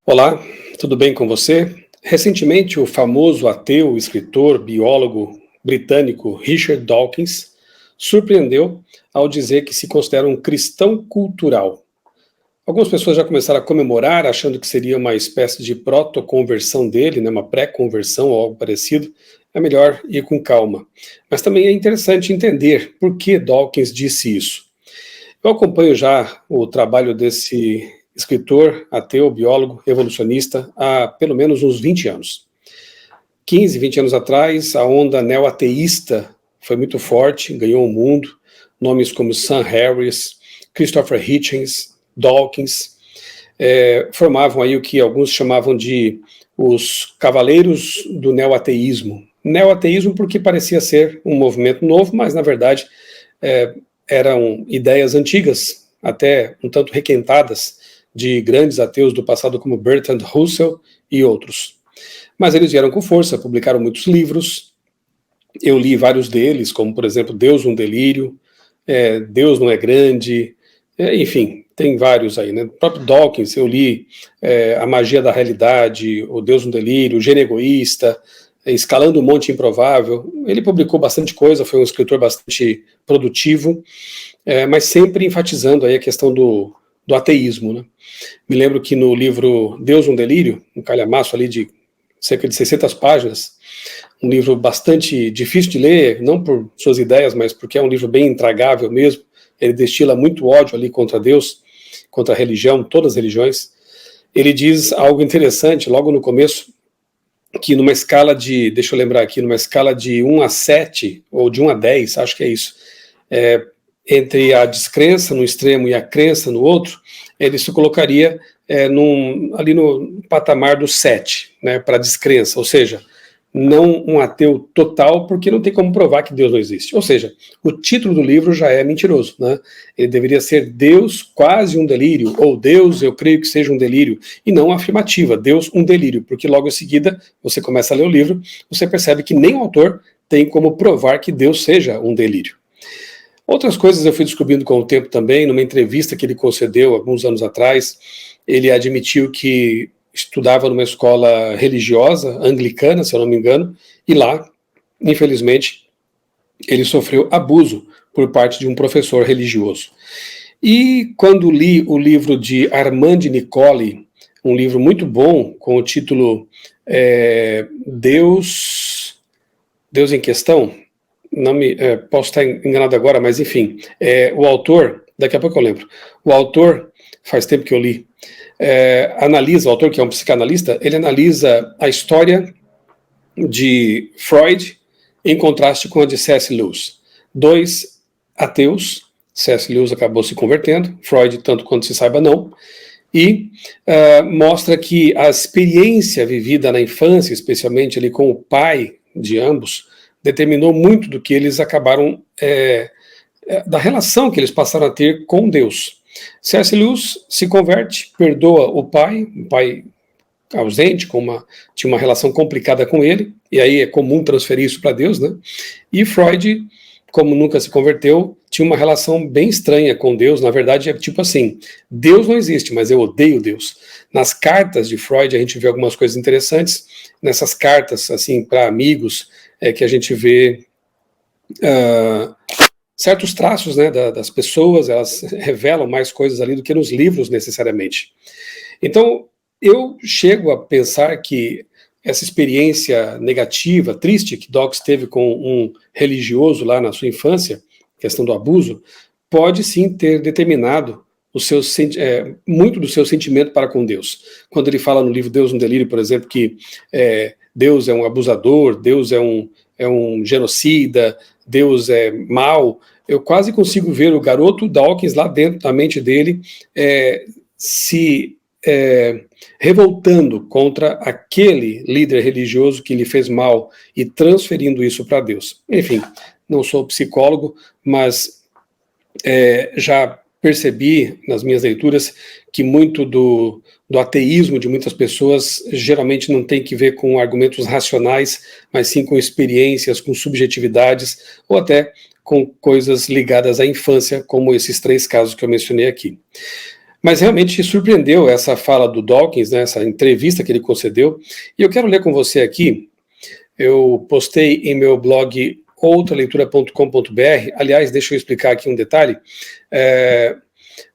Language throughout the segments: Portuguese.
Olá, tudo bem com você? Recentemente, o famoso ateu, escritor, biólogo britânico Richard Dawkins surpreendeu ao dizer que se considera um cristão cultural. Algumas pessoas já começaram a comemorar, achando que seria uma espécie de proto-conversão dele, né, uma pré-conversão ou algo parecido. É melhor ir com calma. Mas também é interessante entender por que Dawkins disse isso. Eu acompanho já o trabalho desse escritor, ateu, biólogo, evolucionista, há pelo menos uns 20 anos. 15, 20 anos atrás, a onda neo-ateísta foi muito forte, ganhou o mundo. Nomes como Sam Harris, Christopher Hitchens, Dawkins, formavam aí o que alguns chamavam de os cavaleiros do neo-ateísmo. Neo-ateísmo porque parecia ser um movimento novo, mas na verdade eram ideias antigas, até um tanto requentadas, de grandes ateus do passado como Bertrand Russell e outros. Mas eles vieram com força, publicaram muitos livros, eu li vários deles, como por exemplo Deus um Delírio, Deus não é grande, enfim, tem vários aí, né? O próprio Dawkins, eu li A Magia da Realidade, O Deus um Delírio, O Gênio Egoísta, Escalando o Monte Improvável. Ele publicou bastante coisa, foi um escritor bastante produtivo, mas sempre enfatizando aí a questão do ateísmo, né? Me lembro que no livro Deus um Delírio, um calhamaço ali de cerca de 600 páginas, um livro bastante difícil de ler, não por suas ideias, mas porque é um livro bem intragável mesmo. Ele destila muito ódio ali contra Deus, contra a religião, todas as religiões. Ele diz algo interessante logo no começo, que numa escala de, deixa eu lembrar aqui, numa escala de 1 a 7, ou de 1 a 10, acho que é isso, entre a descrença no extremo e a crença no outro, ele se colocaria ali no patamar do 7, né, para a descrença, ou seja, não um ateu total, porque não tem como provar que Deus não existe. Ou seja, o título do livro já é mentiroso, né? Ele deveria ser Deus quase um delírio, ou Deus eu creio que seja um delírio, e não a afirmativa, Deus um delírio, porque logo em seguida você começa a ler o livro, você percebe que nem o autor tem como provar que Deus seja um delírio. Outras coisas eu fui descobrindo com o tempo também. Numa entrevista que ele concedeu alguns anos atrás, ele admitiu que estudava numa escola religiosa, anglicana, se eu não me engano, e lá, infelizmente, ele sofreu abuso por parte de um professor religioso. E quando li o livro de Armand Nicoli, um livro muito bom, com o título Deus em Questão, não me posso estar enganado agora, mas enfim, o autor, daqui a pouco eu lembro, o autor, faz tempo que eu li, analisa, o autor que é um psicanalista, ele analisa a história de Freud em contraste com a de C.S. Lewis. Dois ateus, C.S. Lewis acabou se convertendo, Freud, tanto quanto se saiba, não, e mostra que a experiência vivida na infância, especialmente ali com o pai de ambos, determinou muito do que eles acabaram, da relação que eles passaram a ter com Deus. C.S. Lewis se converte, perdoa o pai ausente, tinha uma relação complicada com ele, e aí é comum transferir isso para Deus, né? E Freud, como nunca se converteu, tinha uma relação bem estranha com Deus. Na verdade, é tipo assim, Deus não existe, mas eu odeio Deus. Nas cartas de Freud, a gente vê algumas coisas interessantes. Nessas cartas, assim, para amigos, que a gente vê certos traços, né, das pessoas, elas revelam mais coisas ali do que nos livros, necessariamente. Então, eu chego a pensar que essa experiência negativa, triste, que Dawkins teve com um religioso lá na sua infância, questão do abuso, pode sim ter determinado muito do seu sentimento para com Deus. Quando ele fala no livro Deus um Delírio, por exemplo, que Deus é um abusador, Deus é um genocida, Deus é mau, eu quase consigo ver o garoto Dawkins lá dentro da mente dele se revoltando contra aquele líder religioso que lhe fez mal e transferindo isso para Deus. Enfim, não sou psicólogo, mas já percebi nas minhas leituras que muito do ateísmo de muitas pessoas geralmente não tem que ver com argumentos racionais, mas sim com experiências, com subjetividades, ou até com coisas ligadas à infância, como esses 3 casos que eu mencionei aqui. Mas realmente surpreendeu essa fala do Dawkins, né, essa entrevista que ele concedeu, e eu quero ler com você aqui. Eu postei em meu blog outraleitura.com.br. Aliás, deixa eu explicar aqui um detalhe.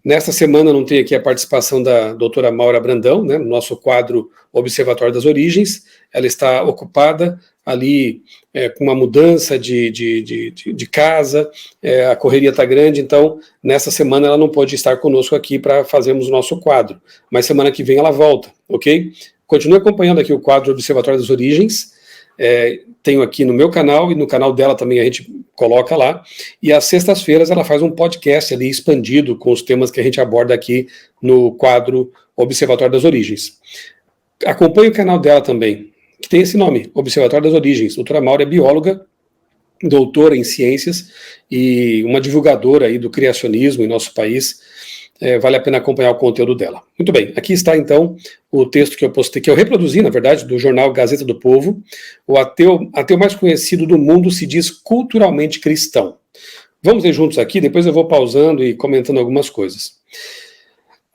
Nesta semana não tem aqui a participação da doutora Maura Brandão, né, no nosso quadro Observatório das Origens. Ela está ocupada ali com uma mudança de casa, a correria está grande, então nessa semana ela não pôde estar conosco aqui para fazermos o nosso quadro, mas semana que vem ela volta, ok? Continue acompanhando aqui o quadro Observatório das Origens. Tenho aqui no meu canal e no canal dela também a gente coloca lá, e às sextas-feiras ela faz um podcast ali expandido com os temas que a gente aborda aqui no quadro Observatório das Origens. Acompanhe o canal dela também, que tem esse nome, Observatório das Origens. Doutora Maura é bióloga, doutora em ciências e uma divulgadora aí do criacionismo em nosso país. Vale a pena acompanhar o conteúdo dela. Muito bem, aqui está então o texto que eu postei, que eu reproduzi, na verdade, do jornal Gazeta do Povo. O ateu mais conhecido do mundo se diz culturalmente cristão. Vamos ler juntos aqui, depois eu vou pausando e comentando algumas coisas.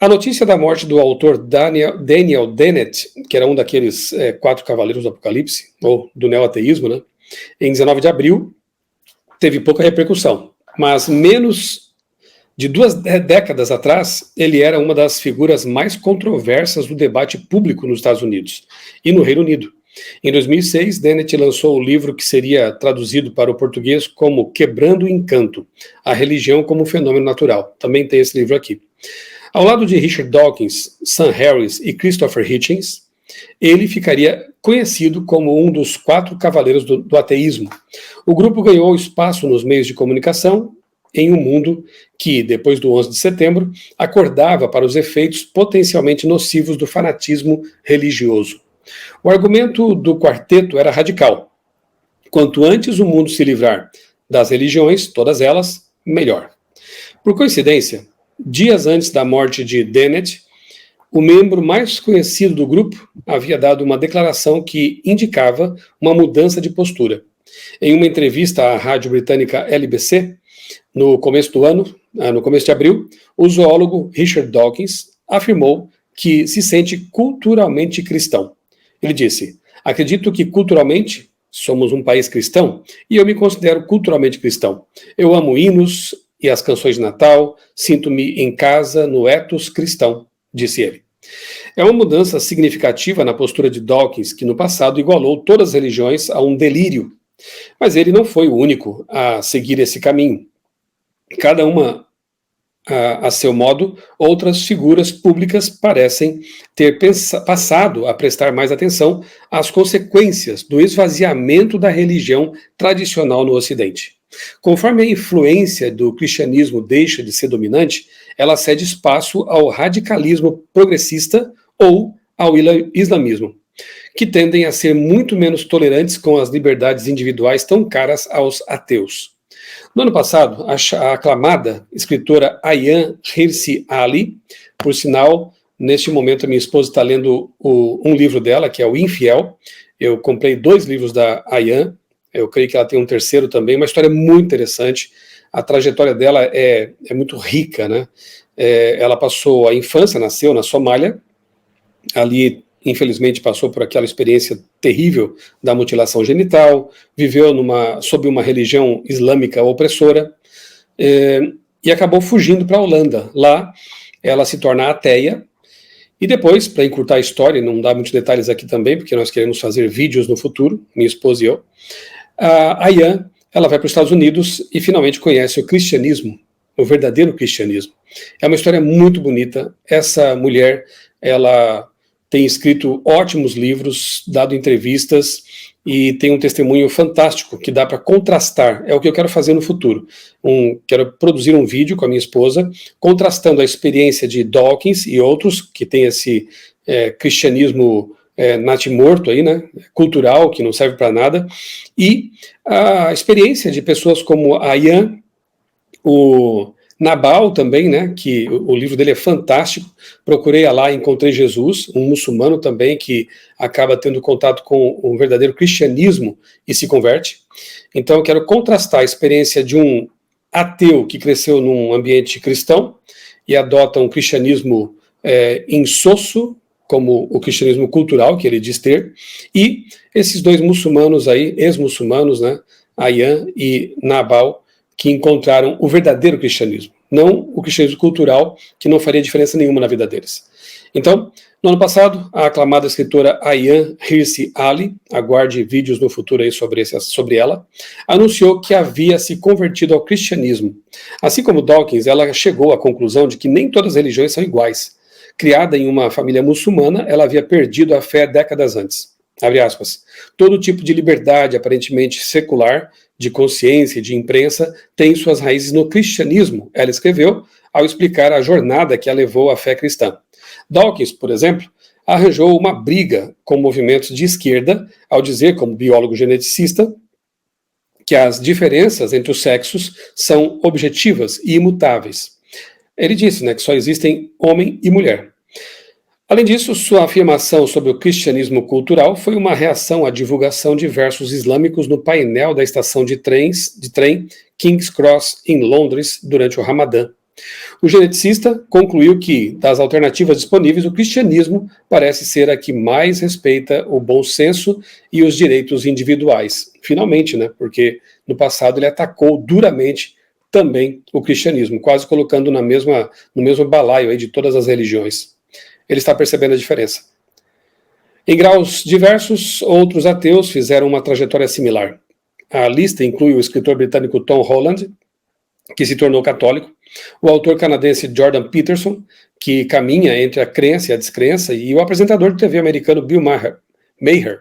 A notícia da morte do autor Daniel Dennett, que era um daqueles 4 cavaleiros do Apocalipse, ou do neoateísmo, né, em 19 de abril, teve pouca repercussão, mas menos de 2 décadas atrás, ele era uma das figuras mais controversas do debate público nos Estados Unidos e no Reino Unido. Em 2006, Dennett lançou o livro que seria traduzido para o português como Quebrando o Encanto, a religião como fenômeno natural. Também tem esse livro aqui. Ao lado de Richard Dawkins, Sam Harris e Christopher Hitchens, ele ficaria conhecido como um dos 4 cavaleiros do ateísmo. O grupo ganhou espaço nos meios de comunicação em um mundo que, depois do 11 de setembro, acordava para os efeitos potencialmente nocivos do fanatismo religioso. O argumento do quarteto era radical. Quanto antes o mundo se livrar das religiões, todas elas, melhor. Por coincidência, dias antes da morte de Dennett, o membro mais conhecido do grupo havia dado uma declaração que indicava uma mudança de postura. Em uma entrevista à rádio britânica LBC, no começo do ano, no começo de abril, o zoólogo Richard Dawkins afirmou que se sente culturalmente cristão. Ele disse: acredito que culturalmente somos um país cristão e eu me considero culturalmente cristão. Eu amo hinos e as canções de Natal, sinto-me em casa no ethos cristão, disse ele. É uma mudança significativa na postura de Dawkins, que no passado igualou todas as religiões a um delírio. Mas ele não foi o único a seguir esse caminho. Cada uma a seu modo, outras figuras públicas parecem ter passado a prestar mais atenção às consequências do esvaziamento da religião tradicional no Ocidente. Conforme a influência do cristianismo deixa de ser dominante, ela cede espaço ao radicalismo progressista ou ao islamismo, que tendem a ser muito menos tolerantes com as liberdades individuais tão caras aos ateus. No ano passado, a aclamada escritora Ayaan Hirsi Ali, por sinal, neste momento a minha esposa está lendo um livro dela, que é O Infiel. Eu comprei 2 livros da Ayaan, eu creio que ela tem um terceiro também, uma história muito interessante. A trajetória dela é muito rica, né? Ela passou a infância, nasceu na Somália, ali infelizmente passou por aquela experiência terrível da mutilação genital, viveu sob uma religião islâmica opressora, e acabou fugindo para a Holanda. Lá ela se torna ateia, e depois, para encurtar a história, não dá muitos detalhes aqui também, porque nós queremos fazer vídeos no futuro, minha esposa e eu, a Ayaan, ela vai para os Estados Unidos e finalmente conhece o cristianismo, o verdadeiro cristianismo. É uma história muito bonita. Essa mulher, ela tem escrito ótimos livros, dado entrevistas e tem um testemunho fantástico que dá para contrastar. É o que eu quero fazer no futuro. Quero produzir um vídeo com a minha esposa, contrastando a experiência de Dawkins e outros que têm esse cristianismo natimorto aí, né, cultural, que não serve para nada, e a experiência de pessoas como a Ayaan, o Nabal também, né, que o livro dele é fantástico. Procurei lá e encontrei Jesus, um muçulmano também que acaba tendo contato com o verdadeiro cristianismo e se converte. Então eu quero contrastar a experiência de um ateu que cresceu num ambiente cristão e adotam um cristianismo insosso, como o cristianismo cultural que ele diz ter, e esses dois muçulmanos aí, ex-muçulmanos, né, Ayhan e Nabal, que encontraram o verdadeiro cristianismo, não o cristianismo cultural, que não faria diferença nenhuma na vida deles. Então, no ano passado, a aclamada escritora Ayaan Hirsi Ali, aguarde vídeos no futuro aí sobre ela, anunciou que havia se convertido ao cristianismo. Assim como Dawkins, ela chegou à conclusão de que nem todas as religiões são iguais. Criada em uma família muçulmana, ela havia perdido a fé décadas antes. Abre aspas. Todo tipo de liberdade aparentemente secular, de consciência e de imprensa, tem suas raízes no cristianismo, ela escreveu, ao explicar a jornada que a levou à fé cristã. Dawkins, por exemplo, arranjou uma briga com movimentos de esquerda ao dizer, como biólogo geneticista, que as diferenças entre os sexos são objetivas e imutáveis. Ele disse, né, que só existem homem e mulher. Além disso, sua afirmação sobre o cristianismo cultural foi uma reação à divulgação de versos islâmicos no painel da estação de trem King's Cross, em Londres, durante o Ramadã. O geneticista concluiu que, das alternativas disponíveis, o cristianismo parece ser a que mais respeita o bom senso e os direitos individuais. Finalmente, né? Porque no passado ele atacou duramente também o cristianismo, quase colocando no mesmo balaio aí de todas as religiões. Ele está percebendo a diferença. Em graus diversos, outros ateus fizeram uma trajetória similar. A lista inclui o escritor britânico Tom Holland, que se tornou católico, o autor canadense Jordan Peterson, que caminha entre a crença e a descrença, e o apresentador de TV americano Bill Maher,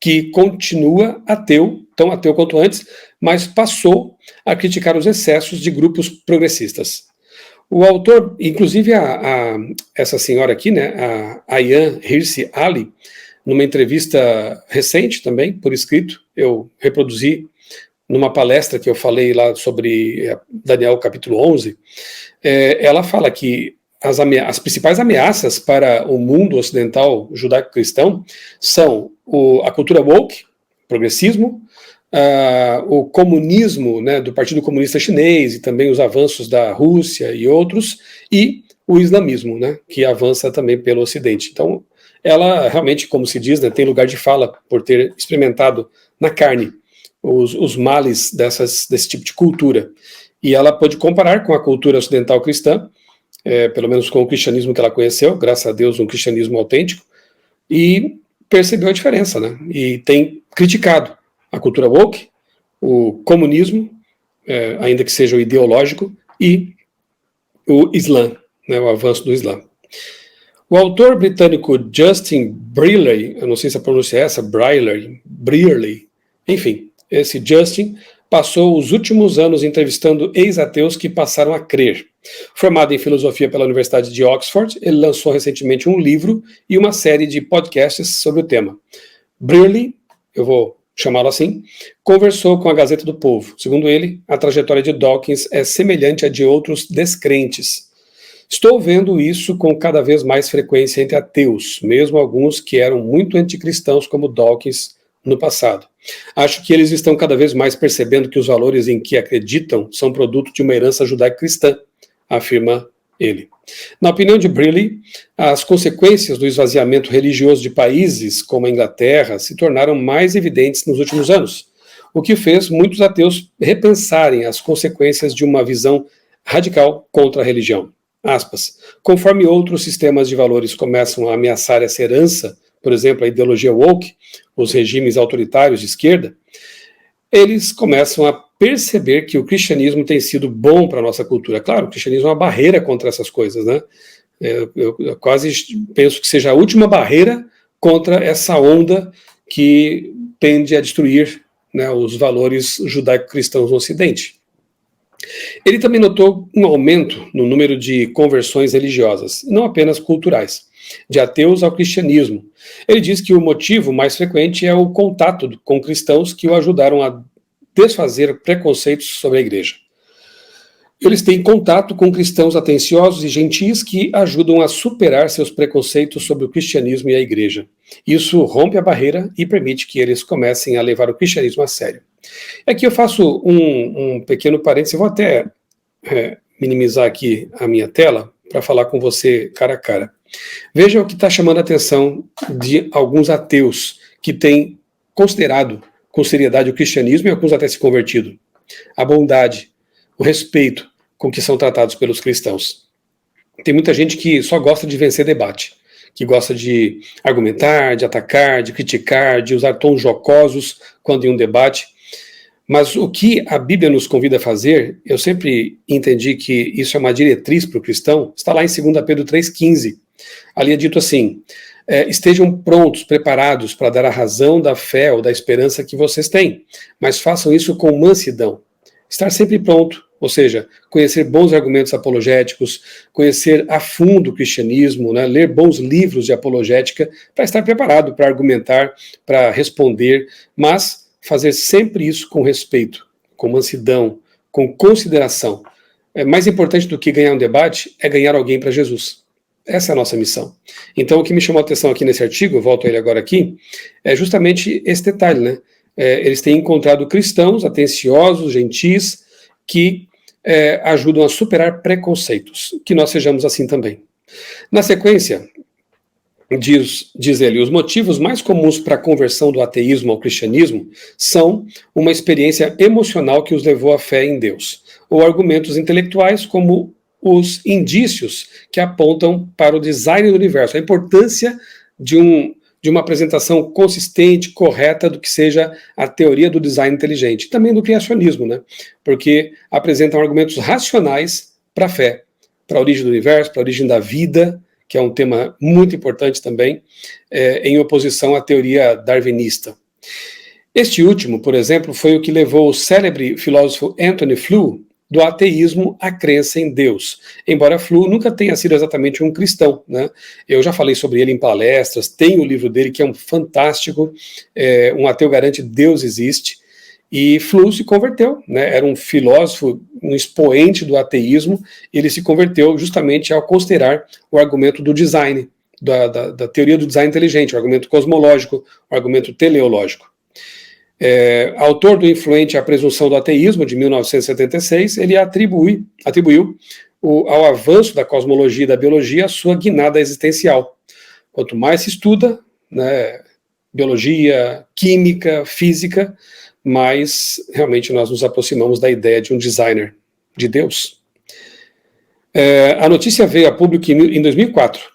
que continua ateu, tão ateu quanto antes, mas passou a criticar os excessos de grupos progressistas. O autor, inclusive essa senhora aqui, né, a Ayaan Hirsi Ali, numa entrevista recente também, por escrito, eu reproduzi numa palestra que eu falei lá sobre Daniel capítulo 11, ela fala que as principais ameaças para o mundo ocidental judaico-cristão são a cultura woke, progressismo, o comunismo, né, do Partido Comunista Chinês e também os avanços da Rússia e outros, e o islamismo, né, que avança também pelo Ocidente. Então, ela realmente, como se diz, né, tem lugar de fala por ter experimentado na carne os males desse tipo de cultura. E ela pode comparar com a cultura ocidental cristã, pelo menos com o cristianismo que ela conheceu, graças a Deus um cristianismo autêntico, e percebeu a diferença, né? E tem criticado a cultura woke, o comunismo, ainda que seja o ideológico, e o Islã, né, o avanço do Islã. O autor britânico Justin Brearley, eu não sei se a pronúncia é essa, Brearley, enfim, esse Justin passou os últimos anos entrevistando ex-ateus que passaram a crer. Formado em filosofia pela Universidade de Oxford, ele lançou recentemente um livro e uma série de podcasts sobre o tema. Brearley, eu vou chamá-lo assim, conversou com a Gazeta do Povo. Segundo ele, a trajetória de Dawkins é semelhante à de outros descrentes. Estou vendo isso com cada vez mais frequência entre ateus, mesmo alguns que eram muito anticristãos como Dawkins no passado. Acho que eles estão cada vez mais percebendo que os valores em que acreditam são produto de uma herança judaico-cristã, afirma ele. Na opinião de Brearley, as consequências do esvaziamento religioso de países como a Inglaterra se tornaram mais evidentes nos últimos anos, o que fez muitos ateus repensarem as consequências de uma visão radical contra a religião. Aspas. Conforme outros sistemas de valores começam a ameaçar essa herança, por exemplo, a ideologia woke, os regimes autoritários de esquerda, eles começam a perceber que o cristianismo tem sido bom para a nossa cultura. Claro, o cristianismo é uma barreira contra essas coisas, né? Eu quase penso que seja a última barreira contra essa onda que tende a destruir, né, os valores judaico-cristãos no Ocidente. Ele também notou um aumento no número de conversões religiosas, não apenas culturais, de ateus ao cristianismo. Ele diz que o motivo mais frequente é o contato com cristãos que o ajudaram a desfazer preconceitos sobre a igreja. Eles têm contato com cristãos atenciosos e gentis que ajudam a superar seus preconceitos sobre o cristianismo e a igreja. Isso rompe a barreira e permite que eles comecem a levar o cristianismo a sério. Aqui eu faço um pequeno parênteses, eu vou até minimizar aqui a minha tela para falar com você cara a cara. Veja o que está chamando a atenção de alguns ateus que têm considerado com seriedade o cristianismo e alguns até se convertido. A bondade, o respeito com que são tratados pelos cristãos. Tem muita gente que só gosta de vencer debate, que gosta de argumentar, de atacar, de criticar, de usar tons jocosos quando em um debate. Mas o que a Bíblia nos convida a fazer, eu sempre entendi que isso é uma diretriz para o cristão, está lá em 2 Pedro 3,15. Ali é dito assim, estejam prontos, preparados para dar a razão da fé ou da esperança que vocês têm, mas façam isso com mansidão. Estar sempre pronto, ou seja, conhecer bons argumentos apologéticos, conhecer a fundo o cristianismo, né, ler bons livros de apologética, para estar preparado para argumentar, para responder, mas fazer sempre isso com respeito, com mansidão, com consideração. Mais importante do que ganhar um debate é ganhar alguém para Jesus. Essa é a nossa missão. Então, o que me chamou a atenção aqui nesse artigo, eu volto a ele agora aqui, é justamente esse detalhe, né? Eles têm encontrado cristãos atenciosos, gentis, que ajudam a superar preconceitos. Que nós sejamos assim também. Na sequência, diz ele, os motivos mais comuns para a conversão do ateísmo ao cristianismo são uma experiência emocional que os levou à fé em Deus, ou argumentos intelectuais como os indícios que apontam para o design do universo, a importância de uma apresentação consistente, correta do que seja a teoria do design inteligente, também do criacionismo, né? Porque apresentam argumentos racionais para a fé, para a origem do universo, para a origem da vida, que é um tema muito importante também, em oposição à teoria darwinista. Este último, por exemplo, foi o que levou o célebre filósofo Anthony Flew do ateísmo à crença em Deus. Embora Flew nunca tenha sido exatamente um cristão, né? Eu já falei sobre ele em palestras, tem o livro dele que é um fantástico, Um Ateu Garante Deus Existe, e Flew se converteu, né? Era um filósofo, um expoente do ateísmo, e ele se converteu justamente ao considerar o argumento do design, da teoria do design inteligente, o argumento cosmológico, o argumento teleológico. Autor do influente A Presunção do Ateísmo, de 1976, ele atribuiu ao avanço da cosmologia e da biologia a sua guinada existencial. Quanto mais se estuda, né, biologia, química, física, mais realmente nós nos aproximamos da ideia de um designer, de Deus. A notícia veio a público em 2004.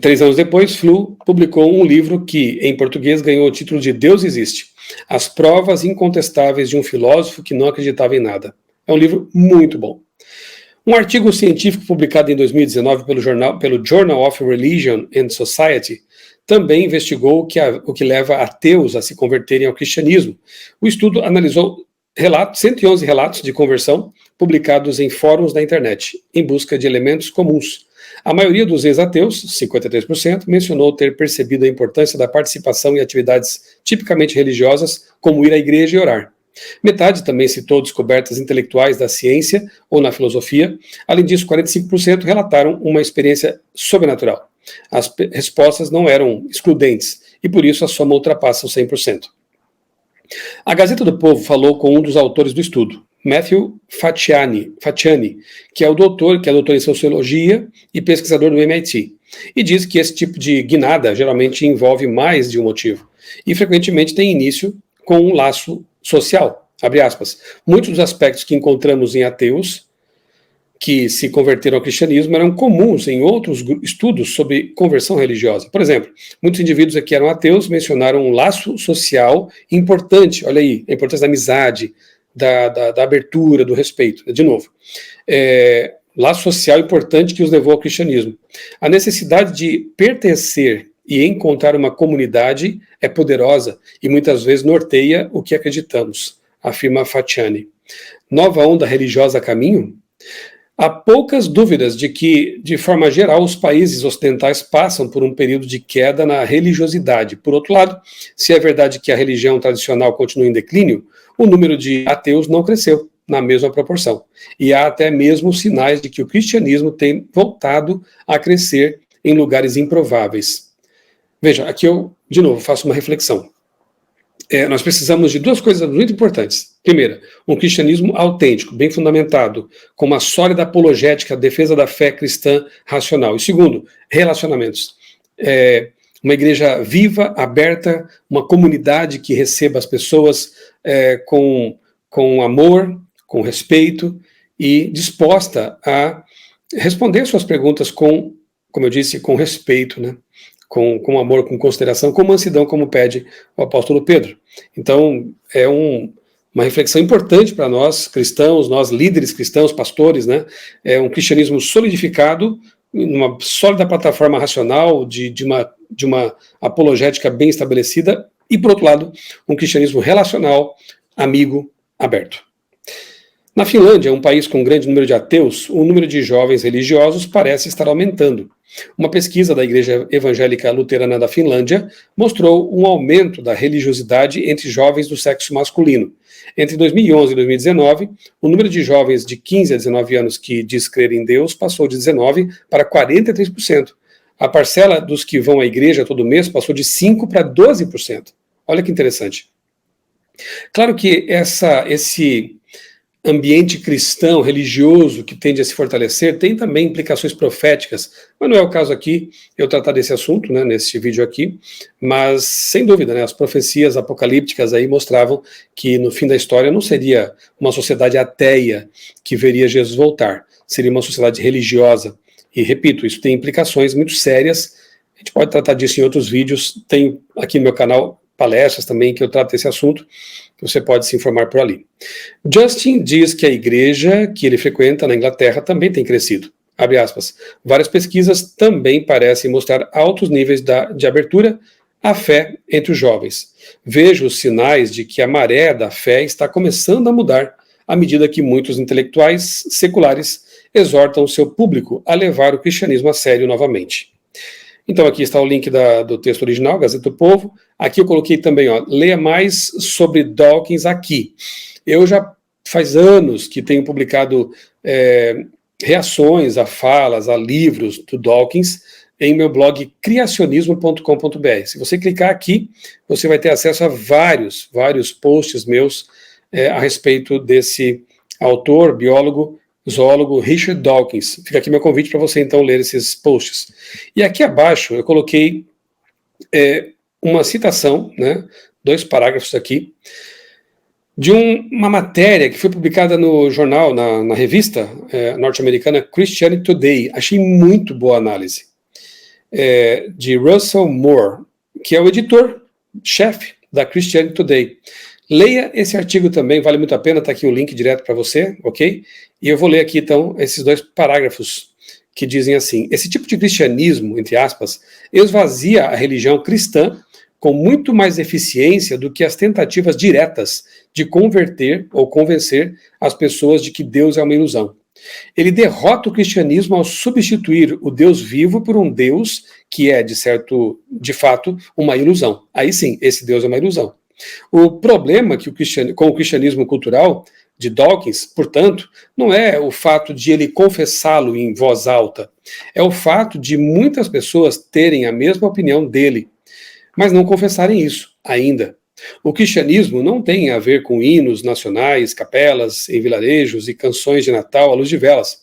3 anos depois, Flew publicou um livro que, em português, ganhou o título de Deus Existe. As provas incontestáveis de um filósofo que não acreditava em nada. É um livro muito bom. Um artigo científico publicado em 2019 pelo Journal of Religion and Society também investigou o que leva ateus a se converterem ao cristianismo. O estudo analisou 111 relatos de conversão publicados em fóruns da internet, em busca de elementos comuns. A maioria dos ex-ateus, 53%, mencionou ter percebido a importância da participação em atividades tipicamente religiosas, como ir à igreja e orar. Metade também citou descobertas intelectuais da ciência ou na filosofia. Além disso, 45% relataram uma experiência sobrenatural. As respostas não eram excludentes, e por isso a soma ultrapassa os 100%. A Gazeta do Povo falou com um dos autores do estudo, Matthew Facciani, que é doutor em Sociologia e pesquisador do MIT, e diz que esse tipo de guinada geralmente envolve mais de um motivo, e frequentemente tem início com um laço social, abre aspas. Muitos dos aspectos que encontramos em ateus que se converteram ao cristianismo eram comuns em outros estudos sobre conversão religiosa. Por exemplo, muitos indivíduos que eram ateus mencionaram um laço social importante, olha aí, a importância da amizade, da abertura, do respeito. De novo, laço social importante que os levou ao cristianismo. A necessidade de pertencer e encontrar uma comunidade é poderosa e muitas vezes norteia o que acreditamos, afirma Facciani. Nova onda religiosa a caminho? Há poucas dúvidas de que, de forma geral, os países ocidentais passam por um período de queda na religiosidade. Por outro lado, se é verdade que a religião tradicional continua em declínio, o número de ateus não cresceu na mesma proporção. E há até mesmo sinais de que o cristianismo tem voltado a crescer em lugares improváveis. Veja, aqui eu, de novo, faço uma reflexão. nós precisamos de duas coisas muito importantes. Primeira, um cristianismo autêntico, bem fundamentado, com uma sólida apologética, defesa da fé cristã racional. E segundo, relacionamentos. Uma igreja viva, aberta, uma comunidade que receba as pessoas com amor, com respeito e disposta a responder suas perguntas como eu disse, com respeito, né? Com amor, com consideração, com mansidão, como pede o apóstolo Pedro. Então, é uma reflexão importante para nós cristãos, nós líderes cristãos, pastores, né? É um cristianismo solidificado, numa sólida plataforma racional, de uma apologética bem estabelecida, e, por outro lado, um cristianismo relacional, amigo, aberto. Na Finlândia, um país com um grande número de ateus, o número de jovens religiosos parece estar aumentando. Uma pesquisa da Igreja Evangélica Luterana da Finlândia mostrou um aumento da religiosidade entre jovens do sexo masculino. Entre 2011 e 2019, o número de jovens de 15 a 19 anos que diz crer em Deus passou de 19% para 43%. A parcela dos que vão à igreja todo mês passou de 5% para 12%. Olha que interessante. Claro que esse ambiente cristão, religioso, que tende a se fortalecer, tem também implicações proféticas, mas não é o caso aqui eu tratar desse assunto, né, nesse vídeo aqui, mas sem dúvida, né, as profecias apocalípticas aí mostravam que no fim da história não seria uma sociedade ateia que veria Jesus voltar, seria uma sociedade religiosa, e repito, isso tem implicações muito sérias, a gente pode tratar disso em outros vídeos, tem aqui no meu canal palestras também que eu trato desse assunto, você pode se informar por ali. Justin diz que a igreja que ele frequenta na Inglaterra também tem crescido. Abre aspas. Várias pesquisas também parecem mostrar altos níveis de abertura à fé entre os jovens. Vejo os sinais de que a maré da fé está começando a mudar à medida que muitos intelectuais seculares exortam o seu público a levar o cristianismo a sério novamente. Então aqui está o link do texto original, Gazeta do Povo. Aqui eu coloquei também, leia mais sobre Dawkins aqui. Eu já faz anos que tenho publicado reações a falas, a livros do Dawkins em meu blog criacionismo.com.br. Se você clicar aqui, você vai ter acesso a vários posts meus a respeito desse autor, biólogo, zoólogo Richard Dawkins. Fica aqui meu convite para você então ler esses posts. E aqui abaixo eu coloquei uma citação, né, 2 parágrafos aqui, de uma matéria que foi publicada no jornal, na revista norte-americana Christianity Today. Achei muito boa análise. De Russell Moore, que é o editor-chefe da Christianity Today. Leia esse artigo também, vale muito a pena, está aqui o link direto para você, ok? E eu vou ler aqui, então, esses 2 parágrafos que dizem assim: esse tipo de cristianismo, entre aspas, esvazia a religião cristã com muito mais eficiência do que as tentativas diretas de converter ou convencer as pessoas de que Deus é uma ilusão. Ele derrota o cristianismo ao substituir o Deus vivo por um Deus que é, de fato, uma ilusão. Aí sim, esse Deus é uma ilusão. O problema com o cristianismo cultural de Dawkins, portanto, não é o fato de ele confessá-lo em voz alta, é o fato de muitas pessoas terem a mesma opinião dele, mas não confessarem isso ainda. O cristianismo não tem a ver com hinos nacionais, capelas em vilarejos e canções de Natal à luz de velas.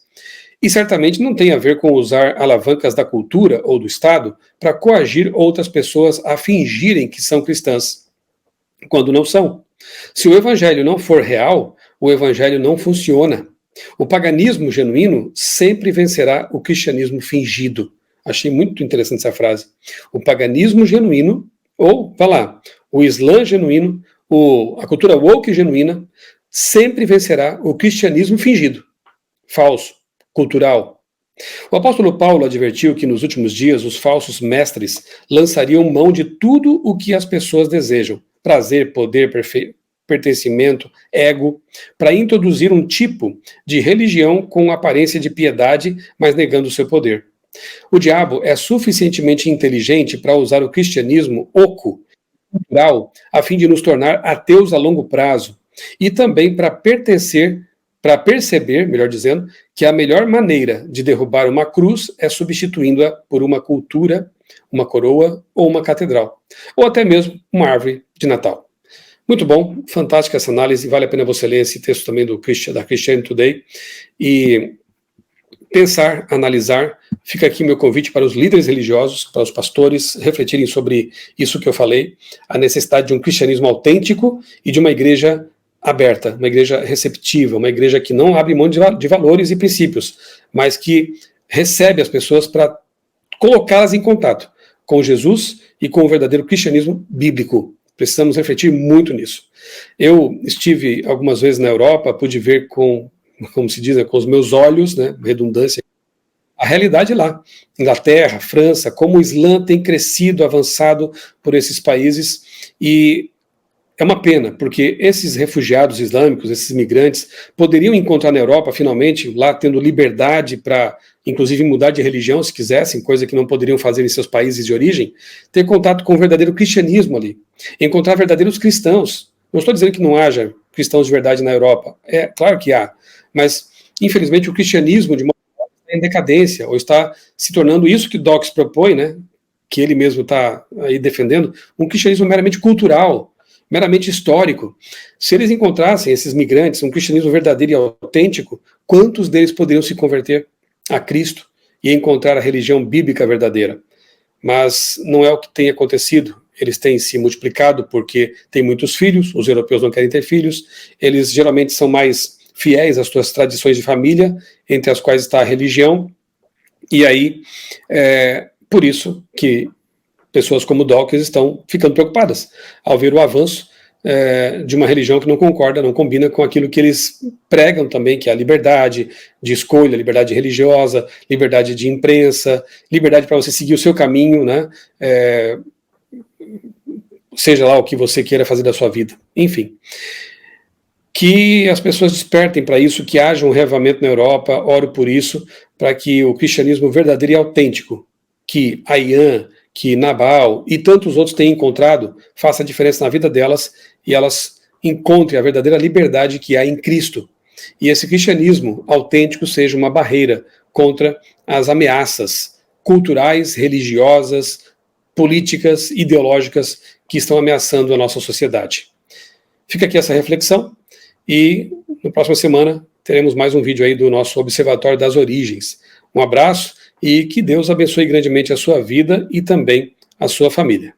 E certamente não tem a ver com usar alavancas da cultura ou do Estado para coagir outras pessoas a fingirem que são cristãs, quando não são. Se o evangelho não for real, o evangelho não funciona. O paganismo genuíno sempre vencerá o cristianismo fingido. Achei muito interessante essa frase. O paganismo genuíno, ou, vá lá, o Islã genuíno, a cultura woke genuína, sempre vencerá o cristianismo fingido, falso, cultural. O apóstolo Paulo advertiu que nos últimos dias os falsos mestres lançariam mão de tudo o que as pessoas desejam: prazer, poder, pertencimento, ego, para introduzir um tipo de religião com aparência de piedade, mas negando o seu poder. O diabo é suficientemente inteligente para usar o cristianismo oco, cultural, a fim de nos tornar ateus a longo prazo, e também para perceber, melhor dizendo, que a melhor maneira de derrubar uma cruz é substituindo-a por uma cultura, uma coroa ou uma catedral, ou até mesmo uma árvore de Natal. Muito bom, fantástica essa análise, vale a pena você ler esse texto também da Christianity Today e pensar, analisar. Fica aqui meu convite para os líderes religiosos, para os pastores, refletirem sobre isso que eu falei, a necessidade de um cristianismo autêntico e de uma igreja aberta, uma igreja receptiva, uma igreja que não abre mão de valores e princípios, mas que recebe as pessoas para colocá-las em contato com Jesus e com o verdadeiro cristianismo bíblico. Precisamos refletir muito nisso. Eu estive algumas vezes na Europa, pude ver como se diz, com os meus olhos, né, redundância, a realidade lá. Inglaterra, França, como o Islã tem crescido, avançado por esses países, e é uma pena, porque esses refugiados islâmicos, esses migrantes, poderiam encontrar na Europa, finalmente, lá tendo liberdade para, inclusive, mudar de religião, se quisessem, coisa que não poderiam fazer em seus países de origem, ter contato com o verdadeiro cristianismo ali, encontrar verdadeiros cristãos. Não estou dizendo que não haja cristãos de verdade na Europa, é claro que há, mas, infelizmente, o cristianismo de uma forma está em decadência, ou está se tornando isso que Dawkins propõe, né, que ele mesmo está aí defendendo, um cristianismo meramente cultural, meramente histórico. Se eles encontrassem, esses migrantes, um cristianismo verdadeiro e autêntico, quantos deles poderiam se converter a Cristo e encontrar a religião bíblica verdadeira? Mas não é o que tem acontecido. Eles têm se multiplicado porque têm muitos filhos, os europeus não querem ter filhos, eles geralmente são mais fiéis às suas tradições de família, entre as quais está a religião, e aí, por isso que pessoas como Dawkins estão ficando preocupadas ao ver o avanço de uma religião que não concorda, não combina com aquilo que eles pregam também, que é a liberdade de escolha, liberdade religiosa, liberdade de imprensa, liberdade para você seguir o seu caminho, né? Seja lá o que você queira fazer da sua vida. Enfim, que as pessoas despertem para isso, que haja um reavivamento na Europa, oro por isso, para que o cristianismo verdadeiro e autêntico, que Ayaan, que Nabal e tantos outros têm encontrado, faça a diferença na vida delas e elas encontrem a verdadeira liberdade que há em Cristo. E esse cristianismo autêntico seja uma barreira contra as ameaças culturais, religiosas, políticas, ideológicas que estão ameaçando a nossa sociedade. Fica aqui essa reflexão e na próxima semana teremos mais um vídeo aí do nosso Observatório das Origens. Um abraço e que Deus abençoe grandemente a sua vida e também a sua família.